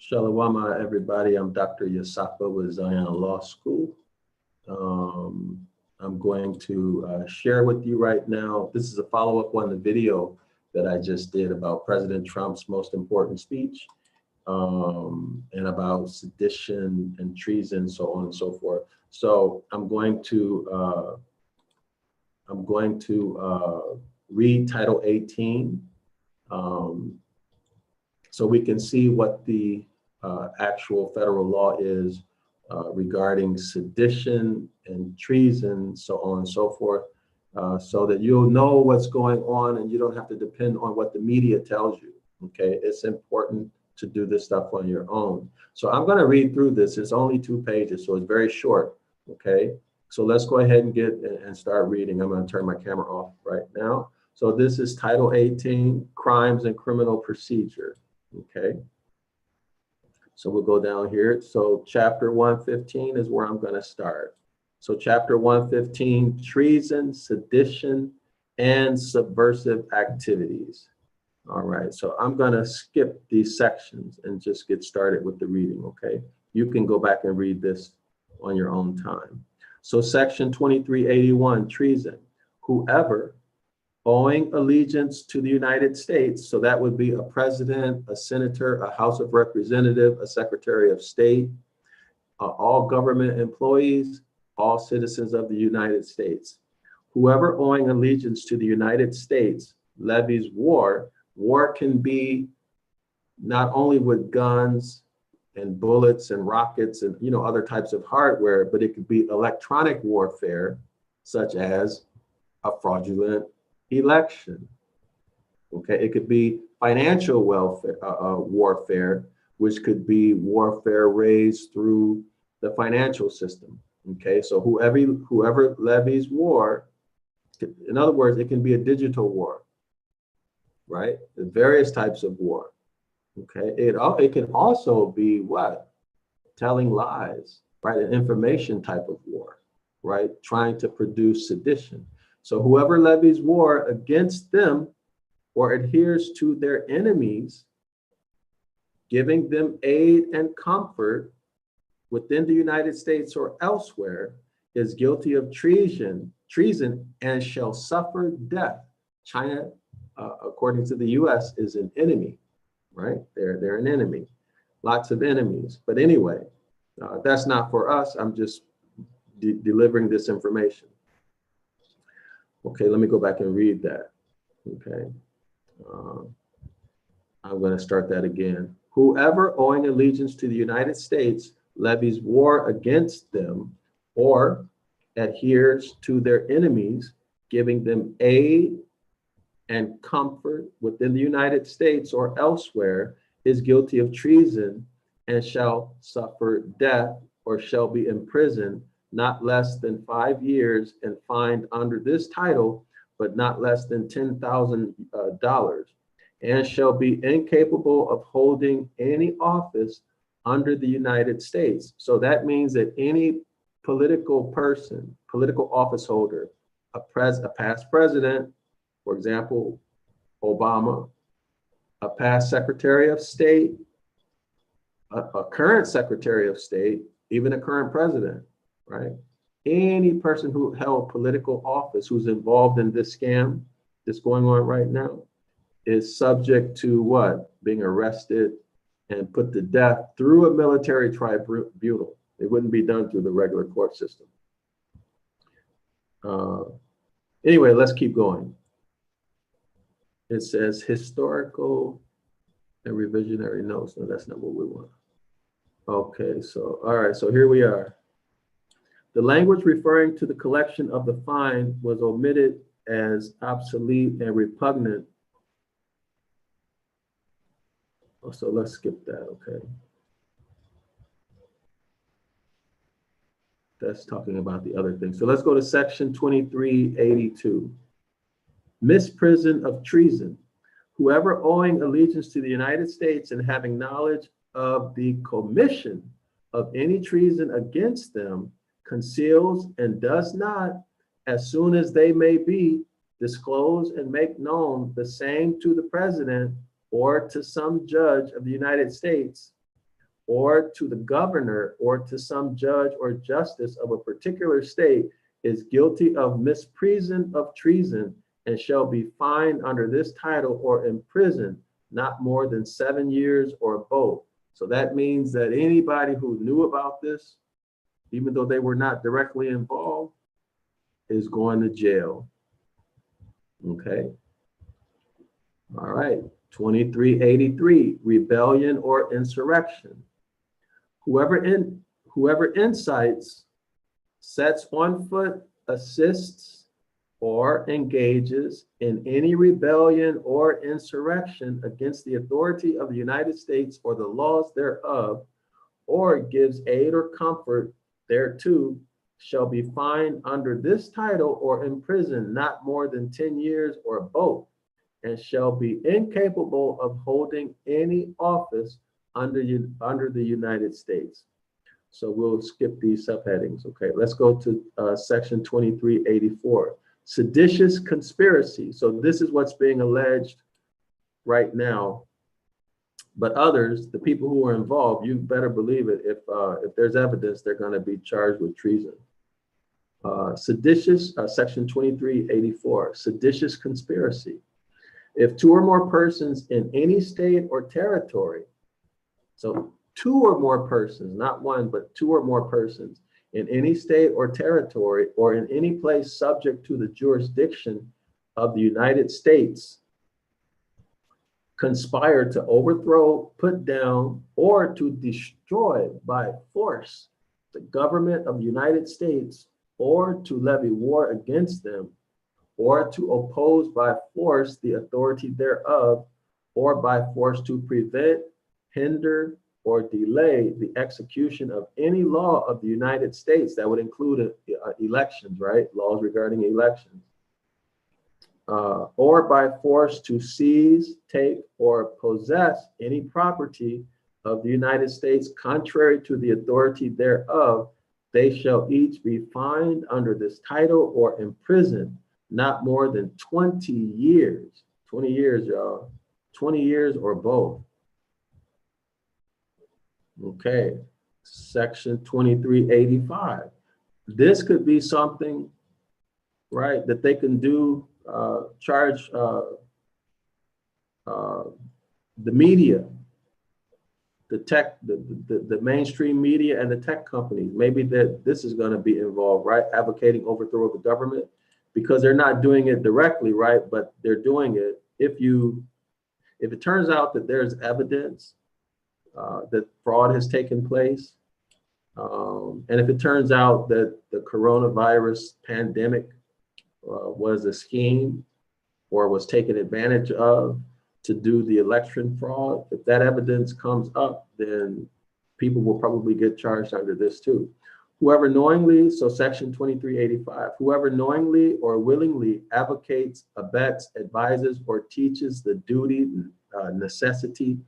Shalom, everybody. I'm Dr. Yasapa with Zion Law School. I'm going to share with you right now. This is a follow-up on the video that I just did about President Trump's most important speech, and about sedition and treason, so on and so forth. So I'm going to read Title 18, so we can see what the actual federal law is regarding sedition and treason, so on and so forth, so that you'll know what's going on and you don't have to depend on what the media tells you. Okay, it's important to do this stuff on your own. So I'm going to read through this. It's only 2 pages, so it's very short. Okay, so let's go ahead and start reading. I'm going to turn my camera off right now. So this is Title 18, Crimes and Criminal Procedure. Okay, so we'll go down here. So chapter 115 is where I'm going to start. So chapter 115, treason, sedition, and subversive activities. All right, so I'm going to skip these sections and just get started with the reading, okay? You can go back and read this on your own time. So section 2381, treason. Whoever, owing allegiance to the United States, so that would be a president, a senator, a House of Representative, a Secretary of State, all government employees, all citizens of the United States. Whoever owing allegiance to the United States levies war. War can be not only with guns and bullets and rockets and other types of hardware, but it could be electronic warfare, such as a fraudulent election. Okay, it could be financial warfare, which could be warfare raised through the financial system. Okay, so whoever levies war, in other words, it can be a digital war, right? Various types of war. Okay, it can also be what? Telling lies, right? An information type of war, right? Trying to produce sedition. So whoever levies war against them or adheres to their enemies, giving them aid and comfort within the United States or elsewhere, is guilty of treason, and shall suffer death. China, according to the U.S., is an enemy, right? They're an enemy, lots of enemies. But anyway, that's not for us. I'm just delivering this information. Okay, let me go back and read that. Okay, I'm going to start that again. Whoever owing allegiance to the United States levies war against them or adheres to their enemies, giving them aid and comfort within the United States or elsewhere, is guilty of treason and shall suffer death or shall be imprisoned not less than 5 years and fined under this title, but not less than $10,000, and shall be incapable of holding any office under the United States. So that means that any political person, political office holder, a past president, for example, Obama, a past Secretary of State, a current Secretary of State, even a current president, right? Any person who held political office who's involved in this scam that's going on right now is subject to what? Being arrested and put to death through a military tribunal. It wouldn't be done through the regular court system. Anyway, let's keep going. It says historical and revisionary notes. No, that's not what we want. Okay, so, all right, so here we are. The language referring to the collection of the fine was omitted as obsolete and repugnant. Oh, so let's skip that, okay. That's talking about the other thing. So let's go to section 2382. Misprision of treason. Whoever owing allegiance to the United States and having knowledge of the commission of any treason against them conceals and does not, as soon as they may be, disclose and make known the same to the president or to some judge of the United States, or to the governor or to some judge or justice of a particular state is guilty of misprision of treason and shall be fined under this title or imprisoned not more than 7 years or both. So that means that anybody who knew about this, even though they were not directly involved, is going to jail. Okay. All right. 2383, rebellion or insurrection. Whoever incites, sets on foot, assists, or engages in any rebellion or insurrection against the authority of the United States or the laws thereof, or gives aid or comfort thereto, shall be fined under this title or imprisoned not more than 10 years or both, and shall be incapable of holding any office under the United States. So we'll skip these subheadings. Okay, let's go to section 2384. Seditious conspiracy. So this is what's being alleged right now. But others, the people who are involved, you better believe it. If there's evidence, they're going to be charged with treason. Seditious, section 2384, seditious conspiracy. If two or more persons in any state or territory, so two or more persons, not one, but two or more persons in any state or territory or in any place subject to the jurisdiction of the United States, conspire to overthrow, put down, or to destroy by force the government of the United States, or to levy war against them, or to oppose by force the authority thereof, or by force to prevent, hinder, or delay the execution of any law of the United States. That would include elections, right? Laws regarding elections. Or by force to seize, take, or possess any property of the United States contrary to the authority thereof, they shall each be fined under this title or imprisoned not more than 20 years. 20 years, y'all. 20 years or both. Okay, section 2385. This could be something, right, that they can do, charge the media, the tech, the mainstream media and the tech companies. Maybe that this is going to be involved, right? Advocating overthrow of the government, because they're not doing it directly, right? But they're doing it. If it turns out that there's evidence that fraud has taken place, and if it turns out that the coronavirus pandemic was a scheme or was taken advantage of to do the election fraud, if that evidence comes up, then people will probably get charged under this too. Whoever knowingly, so section 2385, whoever knowingly or willingly advocates, abets, advises, or teaches the duty, necessity,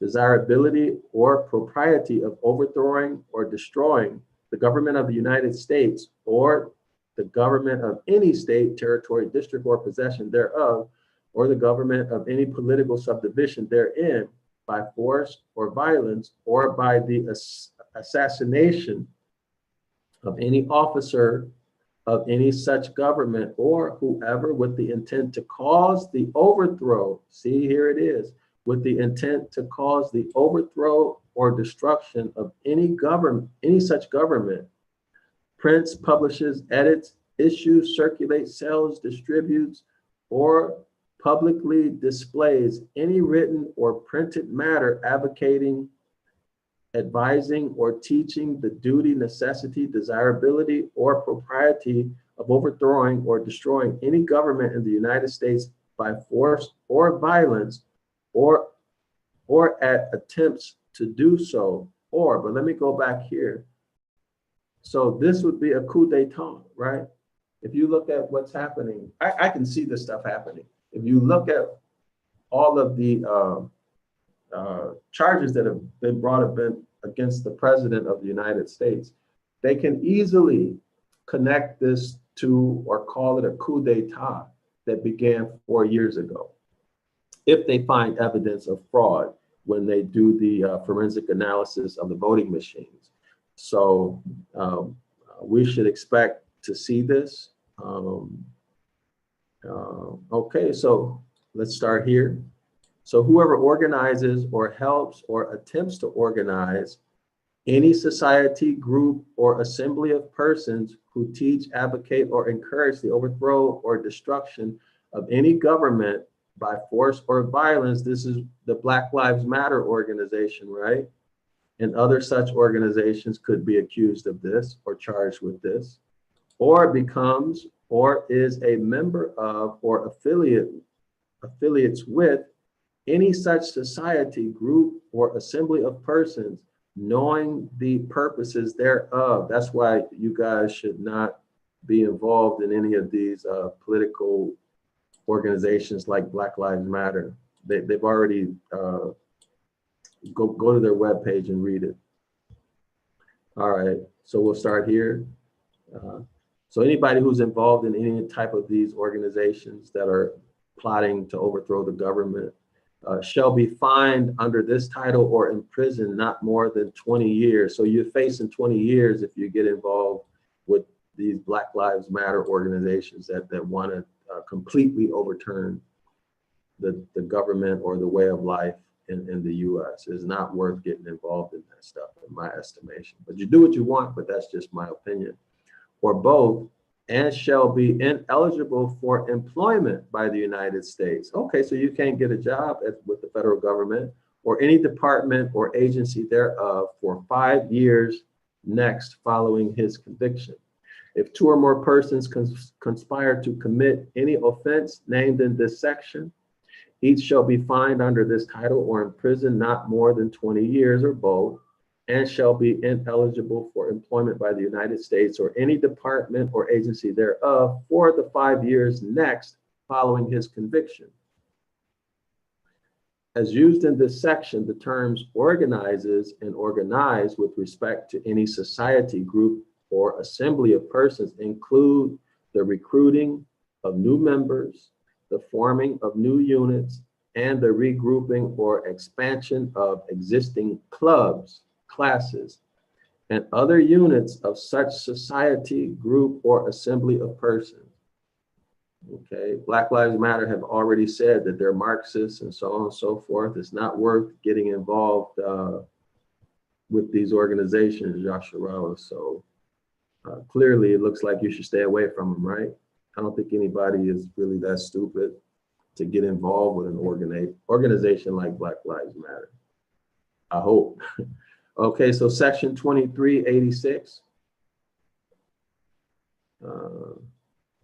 desirability, or propriety of overthrowing or destroying the government of the United States or the government of any state, territory, district, or possession thereof, or the government of any political subdivision therein by force or violence, or by the assassination of any officer of any such government, or whoever with the intent to cause the overthrow, see here it is, with the intent to cause the overthrow or destruction of any government, any such government, prints, publishes, edits, issues, circulates, sells, distributes, or publicly displays any written or printed matter advocating, advising, or teaching the duty, necessity, desirability, or propriety of overthrowing or destroying any government in the United States by force or violence, or at attempts to do so, but let me go back here. So this would be a coup d'etat, right? If you look at what's happening, I can see this stuff happening. If you look at all of the charges that have been brought up against the president of the United States, they can easily connect this to or call it a coup d'etat that began 4 years ago, if they find evidence of fraud when they do the forensic analysis of the voting machines. So we should expect to see this. Okay, so let's start here. So whoever organizes or helps or attempts to organize any society, group, or assembly of persons who teach, advocate, or encourage the overthrow or destruction of any government by force or violence, this is the Black Lives Matter organization, right? And other such organizations could be accused of this or charged with this, or becomes or is a member of or affiliates with any such society, group, or assembly of persons, knowing the purposes thereof. That's why you guys should not be involved in any of these political organizations like Black Lives Matter. They've already, go to their webpage and read it. All right, so we'll start here. So anybody who's involved in any type of these organizations that are plotting to overthrow the government shall be fined under this title or imprisoned not more than 20 years. So you're facing 20 years if you get involved with these Black Lives Matter organizations that want to completely overturn the government or the way of life in the US. It's not worth getting involved in that stuff, in my estimation. But you do what you want, but that's just my opinion. Or both, and shall be ineligible for employment by the United States. Okay, so you can't get a job with the federal government or any department or agency thereof for 5 years next following his conviction. If 2 or more persons conspire to commit any offense named in this section, each shall be fined under this title or imprisoned not more than 20 years or both, and shall be ineligible for employment by the United States or any department or agency thereof for the 5 years next following his conviction. As used in this section, the terms organizes and organize with respect to any society, group, or assembly of persons include the recruiting of new members, the forming of new units, and the regrouping or expansion of existing clubs, classes, and other units of such society, group, or assembly of persons. Okay, Black Lives Matter have already said that they're Marxists and so on and so forth. It's not worth getting involved with these organizations, Yasharala. So clearly it looks like you should stay away from them, right? I don't think anybody is really that stupid to get involved with an organization like Black Lives Matter. I hope. Okay, so section 2386.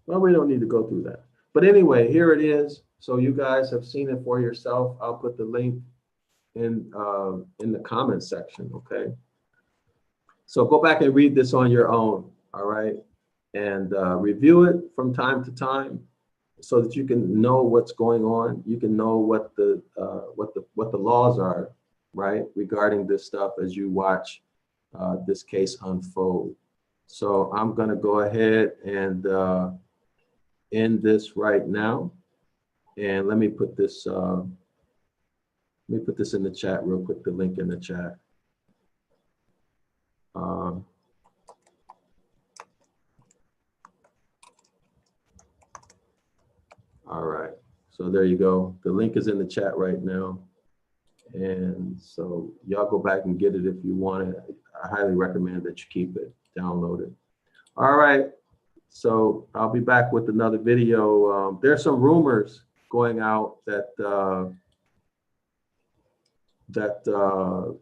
Well, we don't need to go through that. But anyway, here it is. So you guys have seen it for yourself. I'll put the link in the comments section, okay? So go back and read this on your own, all right? And review it from time to time so that you can know what's going on. You can know what the laws are, right, regarding this stuff as you watch this case unfold. So I'm going to go ahead and end this right now, and let me put this in the chat real quick. The link in the chat. All right, so there you go. The link is in the chat right now. And so y'all go back and get it if you want it. I highly recommend that you keep it, download it. All right, so I'll be back with another video. There's some rumors going out that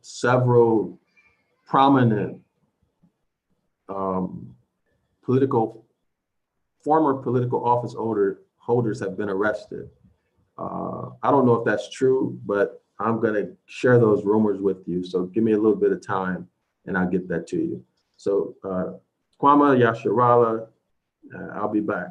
several prominent former political office holders have been arrested. I don't know if that's true, but I'm going to share those rumors with you. So give me a little bit of time and I'll get that to you. So Kwama Yasharala, I'll be back.